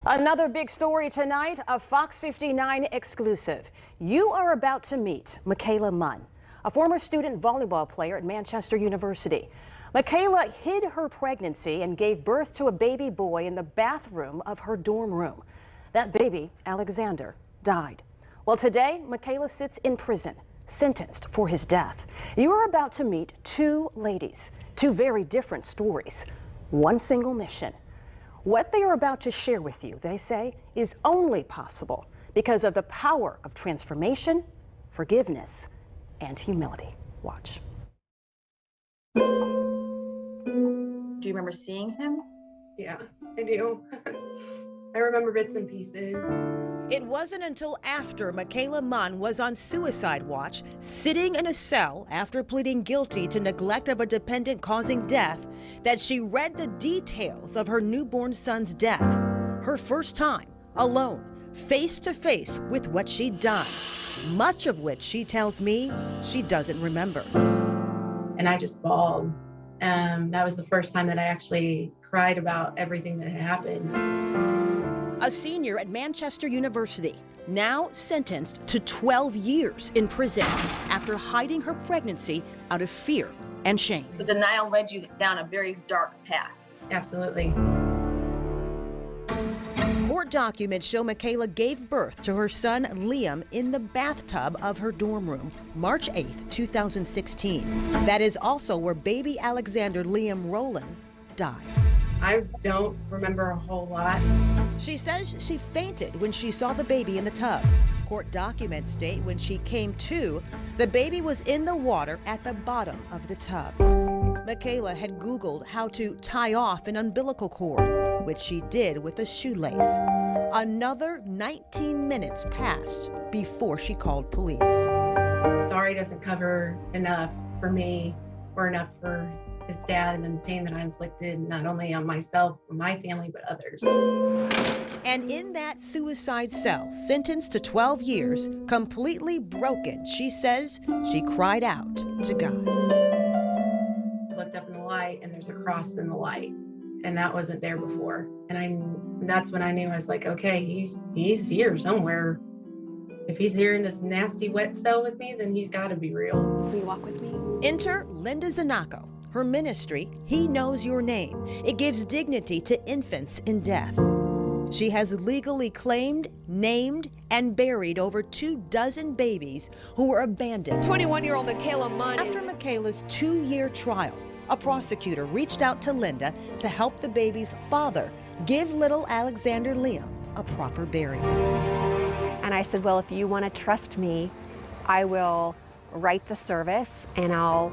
Another big story tonight, a Fox 59 exclusive. You are about to meet Michaela Munn, a former student volleyball player at Manchester University. Michaela hid her pregnancy and gave birth to a baby boy in the bathroom of her dorm room. That baby, Alexander, died. Well, today, Michaela sits in prison, sentenced for his death. You are about to meet two ladies, two very different stories, one single mission. What they are about to share with you, they say, is only possible because of the power of transformation, forgiveness, and humility. Watch. Do you remember seeing him? Yeah, I do. I remember bits and pieces. It wasn't until after Michaela Munn was on suicide watch, sitting in a cell after pleading guilty to neglect of a dependent causing death, that she read the details of her newborn son's death. Her first time, alone, face to face with what she'd done, much of which she tells me she doesn't remember. And I just bawled. That was the first time that I actually cried about everything that had happened. A senior at Manchester University, now sentenced to 12 years in prison after hiding her pregnancy out of fear and shame. So denial led you down a very dark path. Absolutely. Court documents show Michaela gave birth to her son Liam in the bathtub of her dorm room, March 8, 2016. That is also where baby Alexander Liam Rowland died. I don't remember a whole lot. She says she fainted when she saw the baby in the tub. Court documents state when she came to, the baby was in the water at the bottom of the tub. Michaela had Googled how to tie off an umbilical cord, which she did with a shoelace. Another 19 minutes passed before she called police. Sorry doesn't cover enough for me or enough for his dad and the pain that I inflicted, not only on myself or my family, but others. And in that suicide cell, sentenced to 12 years, completely broken, she says she cried out to God. I looked up in the light and there's a cross in the light, and that wasn't there before. And that's when I knew. I was like, okay, he's here somewhere. If he's here in this nasty wet cell with me, then he's got to be real. Will you walk with me? Enter Linda Zanaco. Her ministry, He Knows Your Name. It gives dignity to infants in death. She has legally claimed, named, and buried over 24 babies who were abandoned. 21-year-old Michaela Munn. After Michaela's 2-year trial, a prosecutor reached out to Linda to help the baby's father give little Alexander Liam a proper burial. And I said, well, if you want to trust me, I will write the service and I'll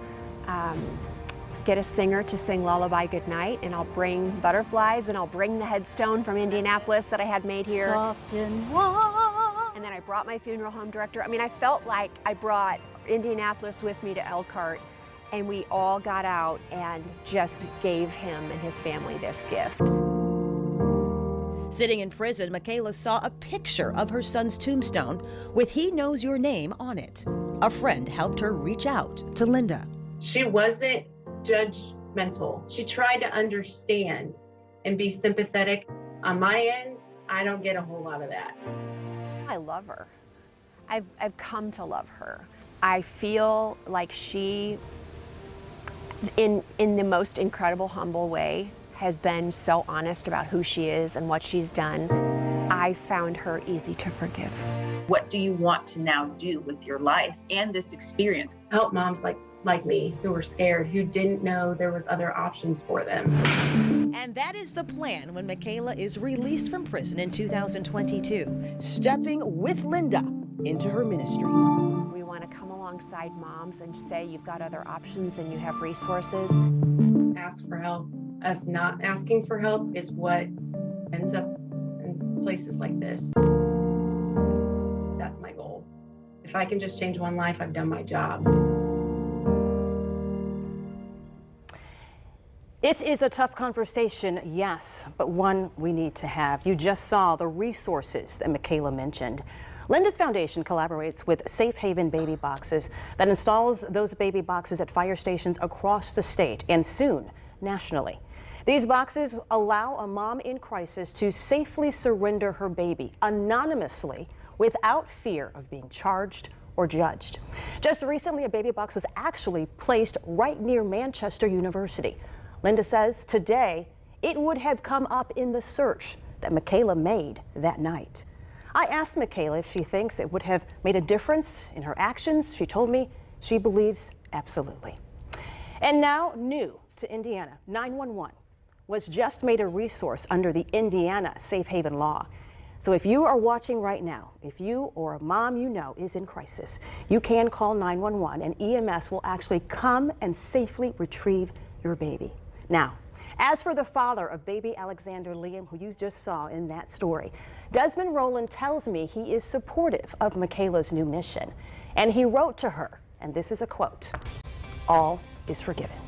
get a singer to sing Lullaby Goodnight, and I'll bring butterflies, and I'll bring the headstone from Indianapolis that I had made here. Soft and warm. And then I brought my funeral home director. I mean, I felt like I brought Indianapolis with me to Elkhart, and we all got out and just gave him and his family this gift. Sitting in prison, Michaela saw a picture of her son's tombstone with He Knows Your Name on it. A friend helped her reach out to Linda. She wasn't judgmental. She tried to understand and be sympathetic. On my end, I don't get a whole lot of that. I love her. I've come to love her. I feel like she, in the most incredible, humble way, has been so honest about who she is and what she's done. I found her easy to forgive. What do you want to now do with your life and this experience? Help moms like me who were scared, who didn't know there was other options for them. And that is the plan when Michaela is released from prison in 2022, stepping with Linda into her ministry. We want to come alongside moms and say you've got other options and you have resources. Ask for help. Us not asking for help is what ends up in places like this. That's my goal. If I can just change one life, I've done my job. It is a tough conversation, yes, but one we need to have. You just saw the resources that Michaela mentioned. Linda's Foundation collaborates with Safe Haven Baby Boxes that installs those baby boxes at fire stations across the state and soon nationally. These boxes allow a mom in crisis to safely surrender her baby anonymously without fear of being charged or judged. Just recently, a baby box was actually placed right near Manchester University. Linda says today it would have come up in the search that Michaela made that night. I asked Michaela if she thinks it would have made a difference in her actions. She told me she believes absolutely. And now, new to Indiana, 911 was just made a resource under the Indiana Safe Haven law. So if you are watching right now, if you or a mom you know is in crisis, you can call 911 and EMS will actually come and safely retrieve your baby. Now, as for the father of baby Alexander Liam, who you just saw in that story, Desmond Rowland tells me he is supportive of Michaela's new mission. And he wrote to her, and this is a quote, "All is forgiven."